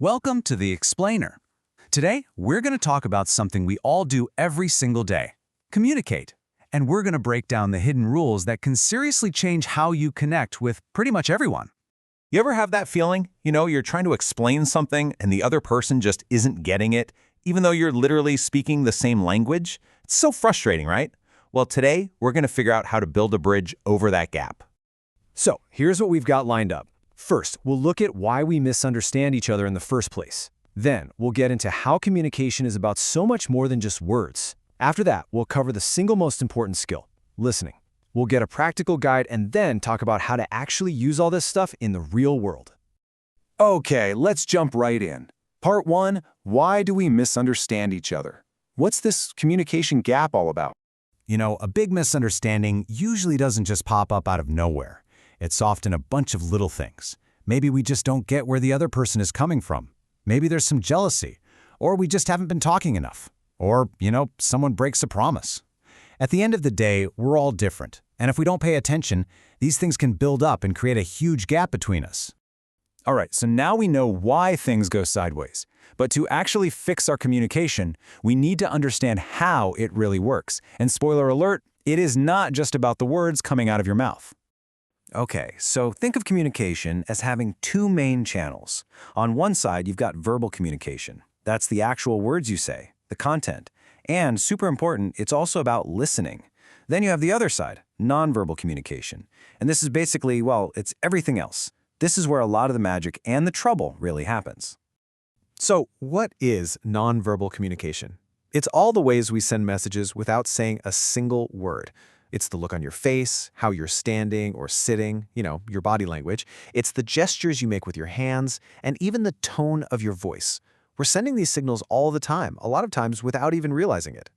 Welcome to The Explainer. Today, we're going to talk about something we all do every single day, communicate. And we're going to break down the hidden rules that can seriously change how you connect with pretty much everyone. You ever have that feeling? You're trying to explain something and the other person just isn't getting it, even though you're literally speaking the same language? It's so frustrating, right? Well, today, we're going to figure out how to build a bridge over that gap. So, here's what we've got lined up. First, we'll look at why we misunderstand each other in the first place. Then, we'll get into how communication is about so much more than just words. After that, we'll cover the single most important skill, listening. We'll get a practical guide and then talk about how to actually use all this stuff in the real world. Okay, let's jump right in. Part 1, why do we misunderstand each other? What's this communication gap all about? A big misunderstanding usually doesn't just pop up out of nowhere. It's often a bunch of little things. Maybe we just don't get where the other person is coming from. Maybe there's some jealousy, or we just haven't been talking enough. Or, someone breaks a promise. At the end of the day, we're all different. And if we don't pay attention, these things can build up and create a huge gap between us. All right, so now we know why things go sideways. But to actually fix our communication, we need to understand how it really works. And spoiler alert, it is not just about the words coming out of your mouth. Okay, so think of communication as having two main channels. On one side, you've got verbal communication. That's the actual words you say, the content. And super important, it's also about listening. Then you have the other side, nonverbal communication. And this is basically, it's everything else. This is where a lot of the magic and the trouble really happens. So, what is nonverbal communication? It's all the ways we send messages without saying a single word. It's the look on your face, how you're standing or sitting, your body language. It's the gestures you make with your hands, and even the tone of your voice. We're sending these signals all the time, a lot of times without even realizing it.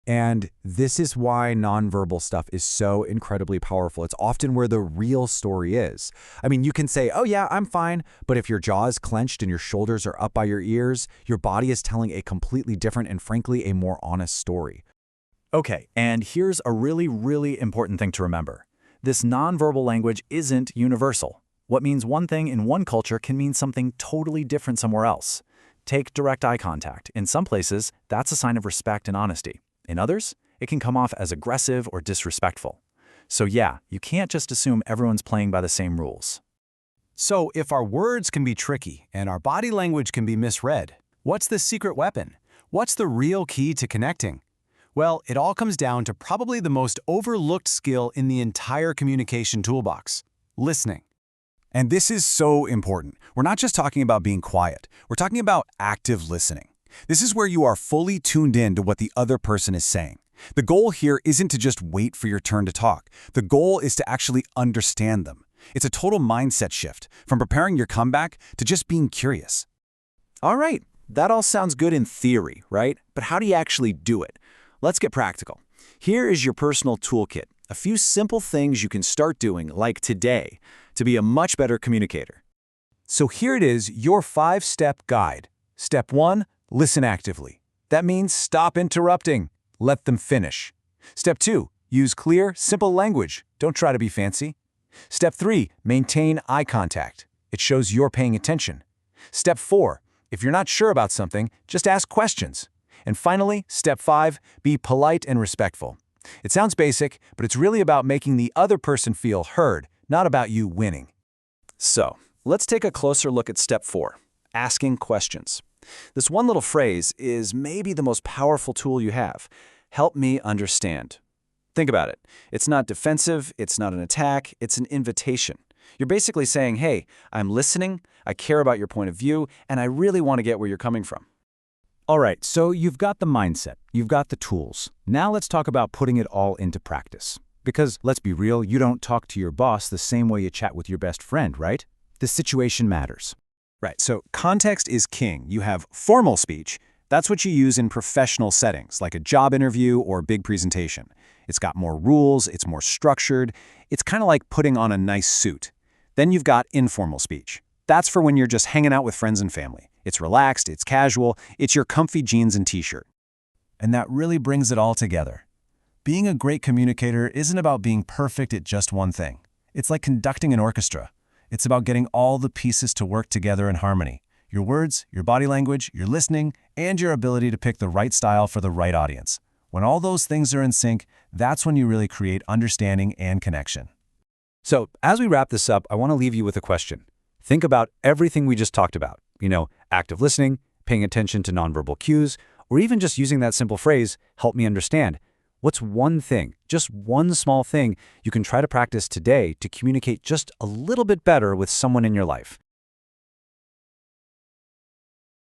And this is why nonverbal stuff is so incredibly powerful. It's often where the real story is. I mean, you can say, oh yeah, I'm fine, but if your jaw is clenched and your shoulders are up by your ears, your body is telling a completely different and frankly a more honest story. Okay, and here's a really important thing to remember. This nonverbal language isn't universal. What means one thing in one culture can mean something totally different somewhere else. Take direct eye contact. In some places, that's a sign of respect and honesty. In others, it can come off as aggressive or disrespectful. So yeah, you can't just assume everyone's playing by the same rules. So if our words can be tricky and our body language can be misread, what's the secret weapon? What's the real key to connecting? Well, it all comes down to probably the most overlooked skill in the entire communication toolbox, listening. And this is so important. We're not just talking about being quiet. We're talking about active listening. This is where you are fully tuned in to what the other person is saying. The goal here isn't to just wait for your turn to talk. The goal is to actually understand them. It's a total mindset shift, from preparing your comeback to just being curious. All right, that all sounds good in theory, right? But how do you actually do it? Let's get practical. Here is your personal toolkit, a few simple things you can start doing, like today, to be a much better communicator. So here it is, your 5-step guide. Step 1, listen actively. That means stop interrupting. Let them finish. Step 2, use clear, simple language. Don't try to be fancy. Step 3, maintain eye contact. It shows you're paying attention. Step 4, if you're not sure about something, just ask questions. And finally, step 5, be polite and respectful. It sounds basic, but it's really about making the other person feel heard, not about you winning. So, let's take a closer look at step 4, asking questions. This one little phrase is maybe the most powerful tool you have. Help me understand. Think about it. It's not defensive, it's not an attack, it's an invitation. You're basically saying, hey, I'm listening, I care about your point of view, and I really want to get where you're coming from. All right, so you've got the mindset, you've got the tools. Now let's talk about putting it all into practice. Because let's be real, you don't talk to your boss the same way you chat with your best friend, right? The situation matters. Right, so context is king. You have formal speech. That's what you use in professional settings, like a job interview or big presentation. It's got more rules, it's more structured. It's kind of like putting on a nice suit. Then you've got informal speech. That's for when you're just hanging out with friends and family. It's relaxed, it's casual, it's your comfy jeans and t-shirt. And that really brings it all together. Being a great communicator isn't about being perfect at just one thing. It's like conducting an orchestra. It's about getting all the pieces to work together in harmony. Your words, your body language, your listening, and your ability to pick the right style for the right audience. When all those things are in sync, that's when you really create understanding and connection. So, as we wrap this up, I want to leave you with a question. Think about everything we just talked about. Active listening, paying attention to nonverbal cues, or even just using that simple phrase, help me understand. What's one thing, just one small thing, you can try to practice today to communicate just a little bit better with someone in your life?